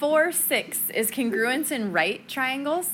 4-6 is congruence in right triangles.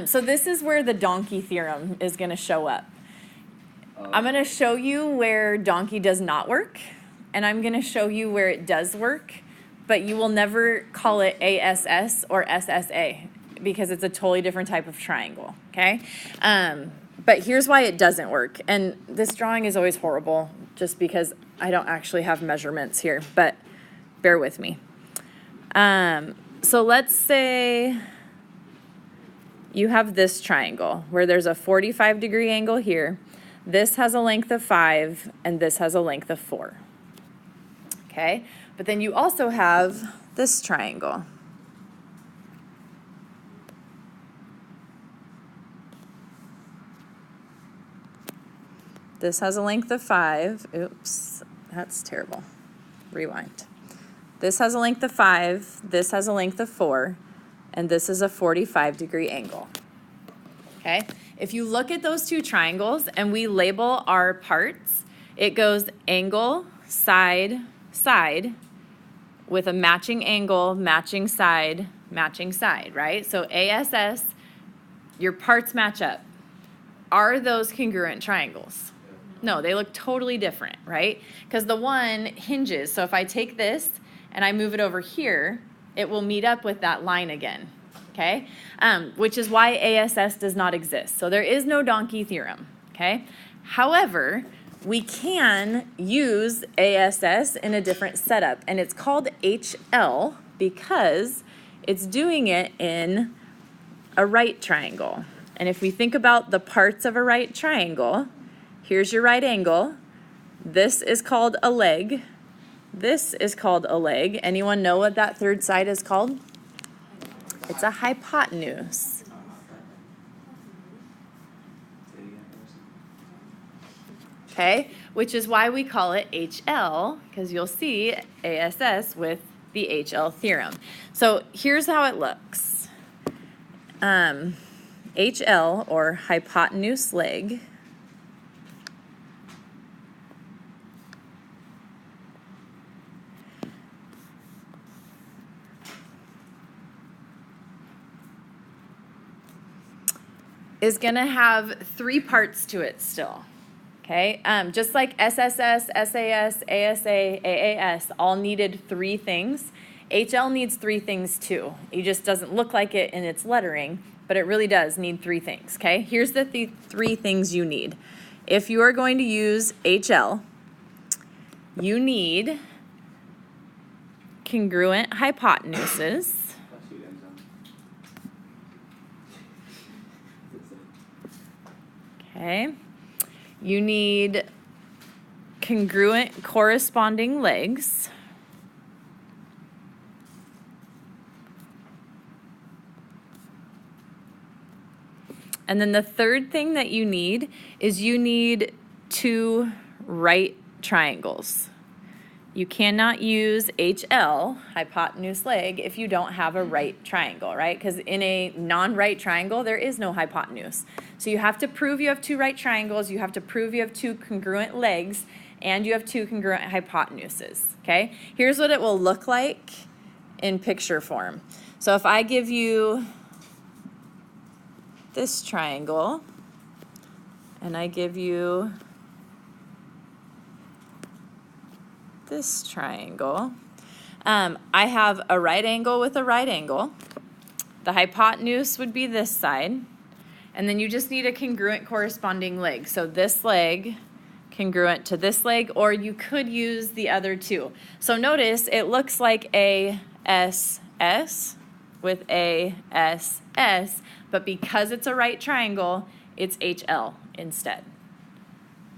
So this is where the donkey theorem is going to show up. I'm going to show you where donkey does not work, and I'm going to show you where it does work, but you will never call it ASS or SSA because it's a totally different type of triangle, okay? But here's why it doesn't work. And this drawing is always horrible just because I don't actually have measurements here, but bear with me. So let's say you have this triangle where there's a 45-degree angle here. This has a length of 5, and this has a length of 4. Okay? But then you also have this triangle. This has a length of 5. Oops, that's terrible. Rewind. This has a length of 5, this has a length of 4, and this is a 45-degree angle. Okay? If you look at those two triangles and we label our parts, it goes angle, side, side, with a matching angle, matching side, right? So ASS, your parts match up. Are those congruent triangles? No, they look totally different, right? Because the one hinges. So if I take this and I move it over here, it will meet up with that line again, okay? Which is why ASS does not exist. So there is no donkey theorem, okay? However, we can use ASS in a different setup, and it's called HL because it's doing it in a right triangle. And if we think about the parts of a right triangle, here's your right angle. This is called a leg. This is called a leg. Anyone know what that third side is called? It's a hypotenuse. Okay, which is why we call it HL, because you'll see ASS with the HL theorem. So here's how it looks. HL, or hypotenuse leg, is going to have 3 parts to it still, okay? Just like SSS, SAS, ASA, AAS all needed 3 things, HL needs 3 things too. It just doesn't look like it in its lettering, but it really does need 3 things, okay? Here's the 3 things you need. If you are going to use HL, you need congruent hypotenuses. Okay, you need congruent corresponding legs. And then the third thing that you need is you need 2 right triangles. You cannot use HL, hypotenuse leg, if you don't have a right triangle, right? Because in a non-right triangle, there is no hypotenuse. So you have to prove you have 2 right triangles, you have to prove you have 2 congruent legs, and you have 2 congruent hypotenuses, okay? Here's what it will look like in picture form. So if I give you this triangle, and I give you this triangle, I have a right angle with a right angle. The hypotenuse would be this side, and then you just need a congruent corresponding leg. So this leg congruent to this leg, or you could use the other 2. So notice it looks like ASS with ASS, but because it's a right triangle, it's HL instead.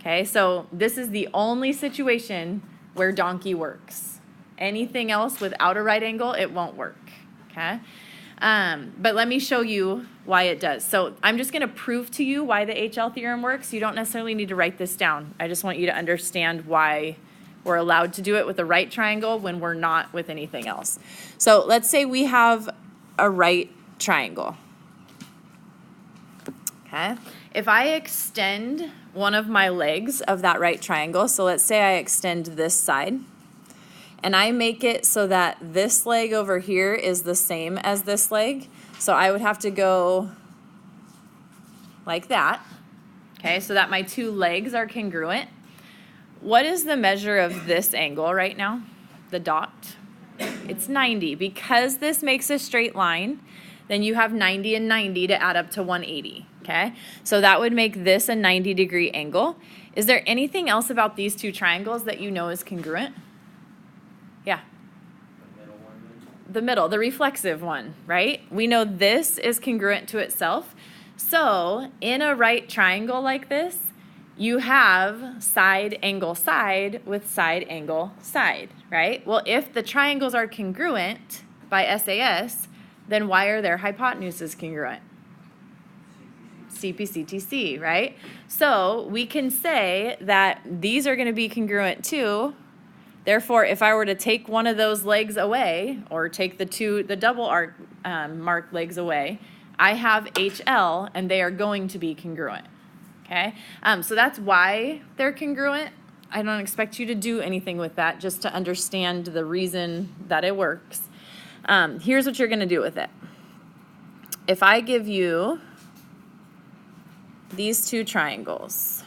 Okay, so this is the only situation where donkey works. Anything else without a right angle, it won't work, okay? But let me show you why it does. So I'm just going to prove to you why the HL theorem works. You don't necessarily need to write this down. I just want you to understand why we're allowed to do it with a right triangle when we're not with anything else. So let's say we have a right triangle, okay? If I extend one of my legs of that right triangle, so let's say I extend this side, and I make it so that this leg over here is the same as this leg. So I would have to go like that, okay, so that my two legs are congruent. What is the measure of this angle right now? The dot? It's 90. Because this makes a straight line, then you have 90 and 90 to add up to 180, okay? So that would make this a 90-degree angle. Is there anything else about these two triangles that you know is congruent? Yeah. The middle, the reflexive one, right? We know this is congruent to itself. So in a right triangle like this, you have side angle side with side angle side, right? Well, if the triangles are congruent by SAS, then why are their hypotenuses congruent? CP-CTC, right? So we can say that these are going to be congruent too. Therefore, if I were to take one of those legs away, or take the double arc marked legs away, I have HL, and they are going to be congruent. Okay, so that's why they're congruent. I don't expect you to do anything with that, just to understand the reason that it works. Here's what you're going to do with it. If I give you these two triangles,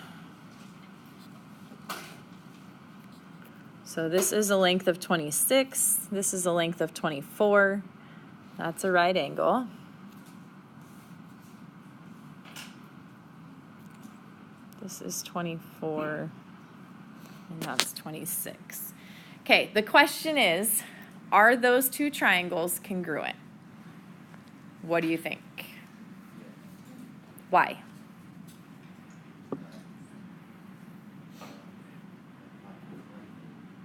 so this is a length of 26, this is a length of 24, that's a right angle. This is 24, and that's 26. Okay, the question is, are those two triangles congruent? What do you think? Why?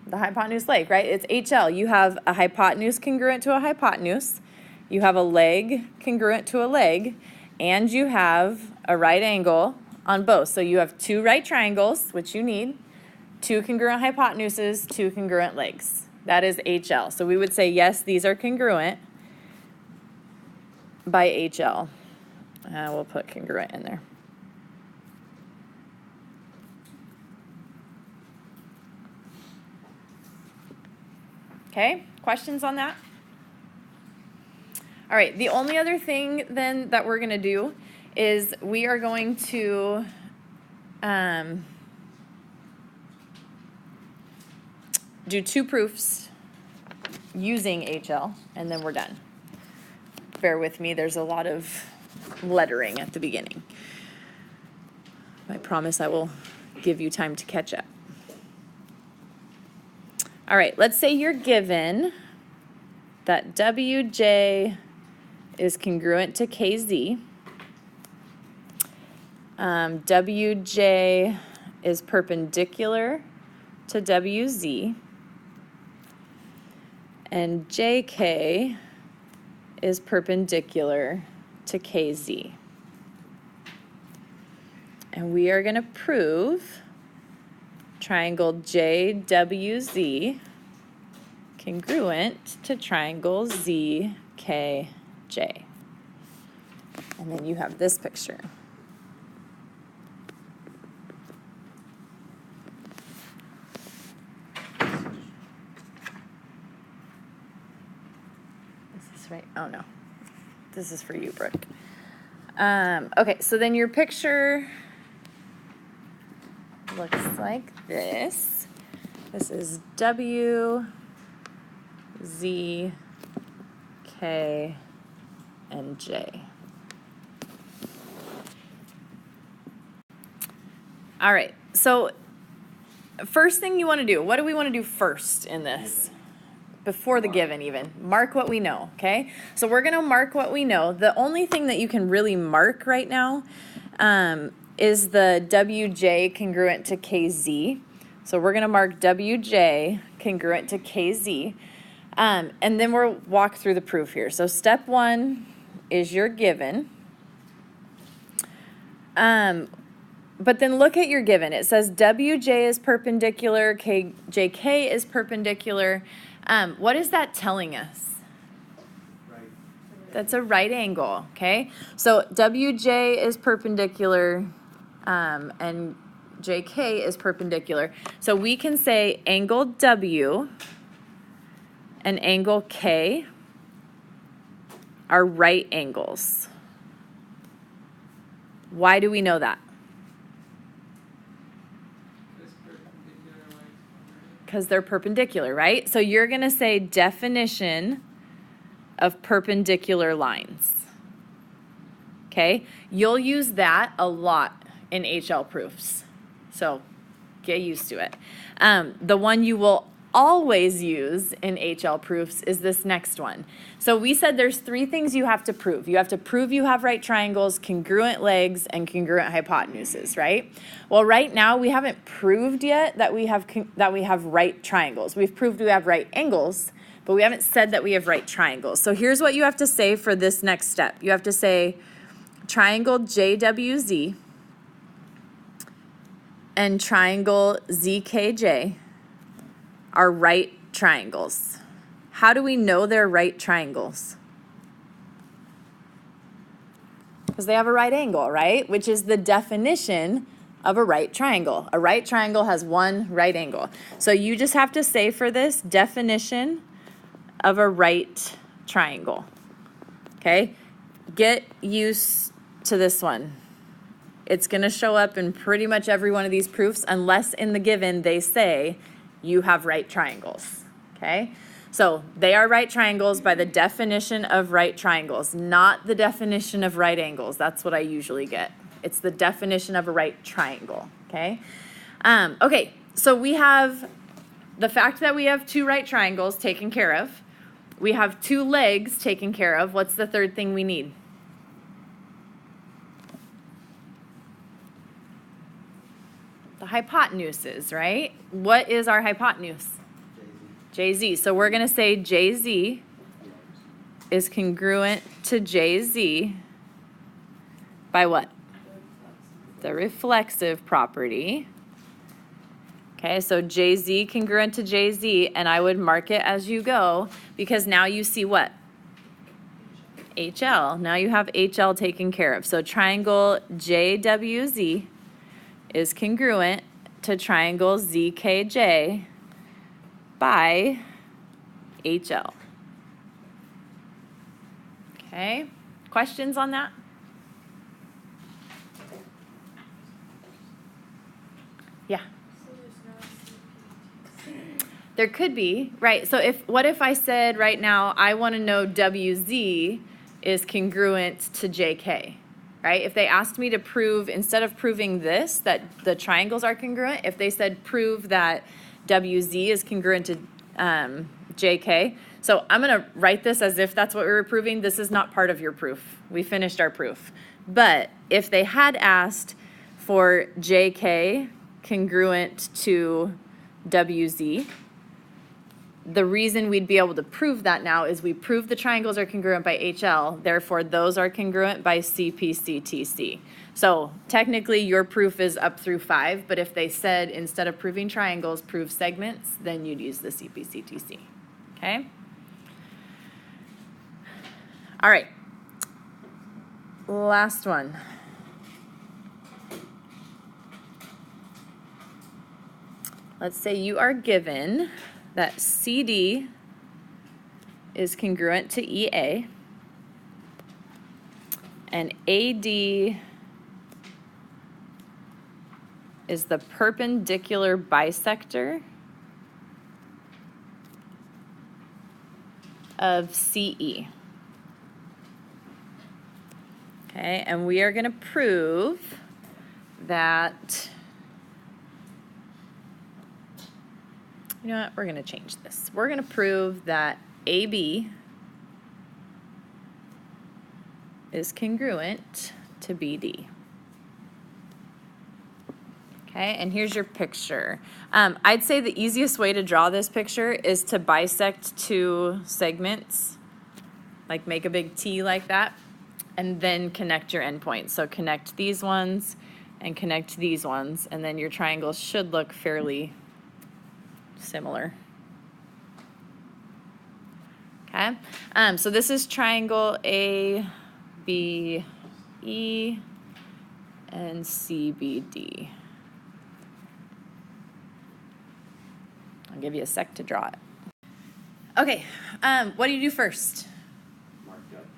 The hypotenuse leg, right? It's HL. You have a hypotenuse congruent to a hypotenuse, you have a leg congruent to a leg, and you have a right angle on both. So you have two right triangles, which you need, two congruent hypotenuses, two congruent legs. That is HL. So we would say, yes, these are congruent by HL. We'll put congruent in there. Okay, questions on that? All right, the only other thing then that we're going to do is we are going to do two proofs using HL, and then we're done. Bear with me, there's a lot of lettering at the beginning. I promise I will give you time to catch up. All right, let's say you're given that WJ is congruent to KZ. WJ is perpendicular to WZ, and JK is perpendicular to KZ. And we are going to prove triangle JWZ congruent to triangle ZKJ. And then you have this picture. Right? Oh no, this is for you, Brooke. Okay, so then your picture looks like this. This is W, Z, K, and J. All right, so first thing you want to do, what do we want to do first in this? Before the given even, mark what we know, okay? So we're going to mark what we know. The only thing that you can really mark right now is the WJ congruent to KZ. So we're going to mark WJ congruent to KZ. And then we'll walk through the proof here. So step one is your given. But then look at your given. It says WJ is perpendicular, JK is perpendicular. What is that telling us? Right. That's a right angle, okay? So WJ is perpendicular and JK is perpendicular. So we can say angle W and angle K are right angles. Why do we know that? Because they're perpendicular, right? So you're going to say definition of perpendicular lines. Okay? You'll use that a lot in HL proofs. So get used to it. The one you will always use in HL proofs is this next one. So we said there's 3 things you have to prove. You have to prove you have right triangles, congruent legs, and congruent hypotenuses, right? Well, right now we haven't proved yet that we have right triangles. We've proved we have right angles, but we haven't said that we have right triangles. So here's what you have to say for this next step. You have to say triangle JWZ and triangle ZKJ are right triangles. How do we know they're right triangles? Because they have a right angle, right? Which is the definition of a right triangle. A right triangle has one right angle. So you just have to say for this, definition of a right triangle. Okay? Get used to this one. It's going to show up in pretty much every one of these proofs unless in the given they say you have right triangles, okay? So they are right triangles by the definition of right triangles, not the definition of right angles. That's what I usually get. It's the definition of a right triangle, okay? Okay, so we have the fact that we have 2 right triangles taken care of. We have 2 legs taken care of. What's the third thing we need? The hypotenuses, right? What is our hypotenuse? JZ. So we're going to say JZ is congruent to JZ by what? The reflexive property. Okay, so JZ congruent to JZ, and I would mark it as you go because now you see what? HL. Now you have HL taken care of. So triangle JWZ is congruent to triangle ZKJ by HL. Okay, questions on that? Yeah. There could be, right? So what if I said right now, I want to know WZ is congruent to JK? Right? If they asked me to prove, instead of proving this, that the triangles are congruent, if they said prove that WZ is congruent to JK, so I'm going to write this as if that's what we were proving. This is not part of your proof. We finished our proof. But if they had asked for JK congruent to WZ, the reason we'd be able to prove that now is we prove the triangles are congruent by HL, therefore those are congruent by CPCTC. So technically your proof is up through 5, but if they said instead of proving triangles, prove segments, then you'd use the CPCTC, okay? All right, last one. Let's say you are given that CD is congruent to EA and AD is the perpendicular bisector of CE. Okay, and we are going to prove that, you know what, we're going to change this. We're going to prove that AB is congruent to BD. Okay, and here's your picture. I'd say the easiest way to draw this picture is to bisect 2 segments, like make a big T like that, and then connect your endpoints. So connect these ones and connect these ones, and then your triangles should look fairly similar. Okay, so this is triangle A, B, E, and CBD. I'll give you a sec to draw it. Okay, what do you do first?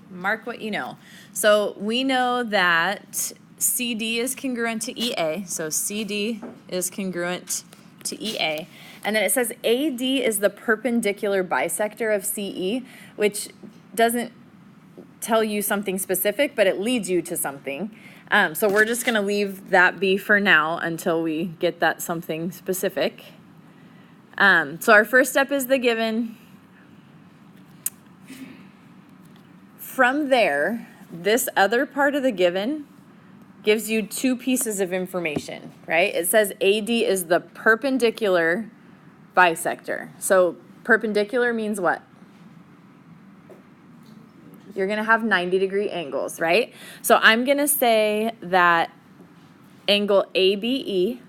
Mark what you know. So we know that CD is congruent to EA, so CD is congruent to EA. And then it says AD is the perpendicular bisector of CE, which doesn't tell you something specific, but it leads you to something. So we're just going to leave that be for now until we get that something specific. So our first step is the given. From there, this other part of the given gives you two pieces of information, right? It says AD is the perpendicular bisector. So perpendicular means what? You're going to have 90-degree angles, right? So I'm going to say that angle ABE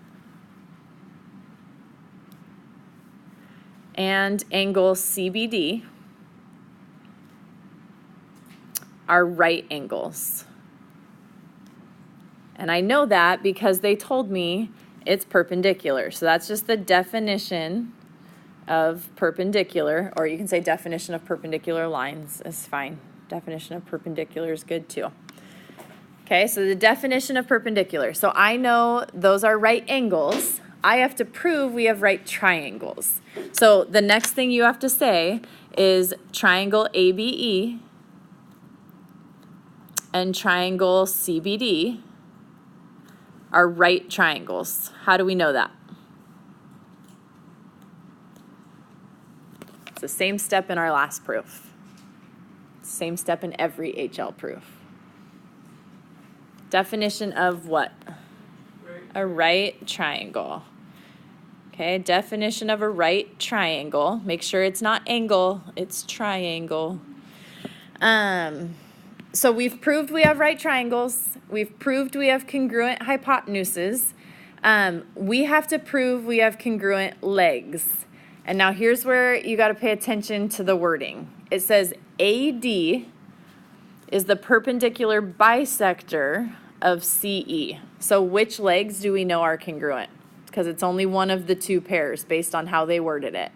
and angle CBD are right angles. And I know that because they told me it's perpendicular. So that's just the definition of perpendicular, or you can say definition of perpendicular lines is fine. Definition of perpendicular is good too. Okay, so the definition of perpendicular. So I know those are right angles. I have to prove we have right triangles. So the next thing you have to say is triangle ABE and triangle CBD are right triangles. How do we know that? It's the same step in our last proof. Same step in every HL proof. Definition of what? A right triangle. Okay, definition of a right triangle. Make sure it's not angle, it's triangle. So we've proved we have right triangles. We've proved we have congruent hypotenuses. We have to prove we have congruent legs. And now here's where you got to pay attention to the wording. It says AD is the perpendicular bisector of CE. So which legs do we know are congruent? Because it's only one of the two pairs based on how they worded it.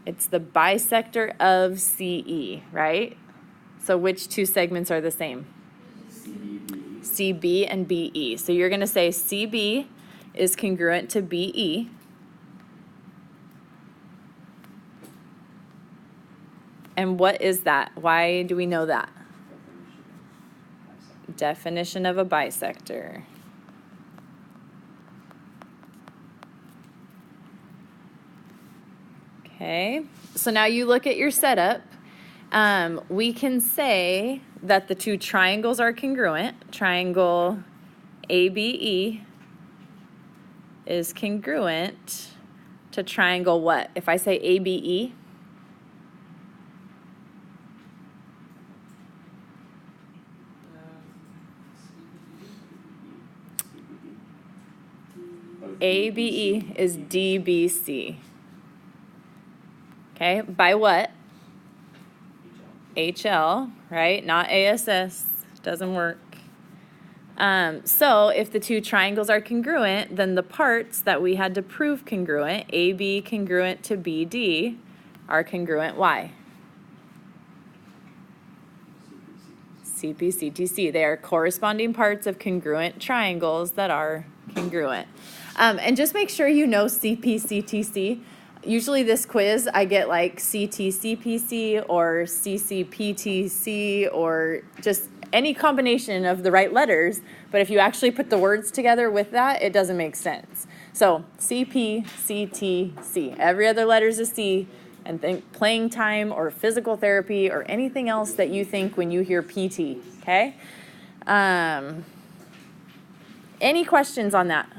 It's the bisector of CE, right? So which two segments are the same? CB and BE. So you're going to say CB is congruent to BE. And what is that? Why do we know that? Definition of a bisector. Okay, so now you look at your setup. We can say that the two triangles are congruent. Triangle ABE is congruent to triangle what? If I say ABE, ABE is DBC. Okay, by what? HL, right? Not ASS. Doesn't work. So if the two triangles are congruent, then the parts that we had to prove congruent, AB congruent to BD, are congruent. Why? CP, CTC. They are corresponding parts of congruent triangles that are congruent. And just make sure you know CP, CTC. Usually this quiz, I get like CTCPC or CCPTC or just any combination of the right letters, but if you actually put the words together with that, it doesn't make sense. So CP, CTC. Every other letter is a C, and think playing time or physical therapy or anything else that you think when you hear PT, okay? Any questions on that?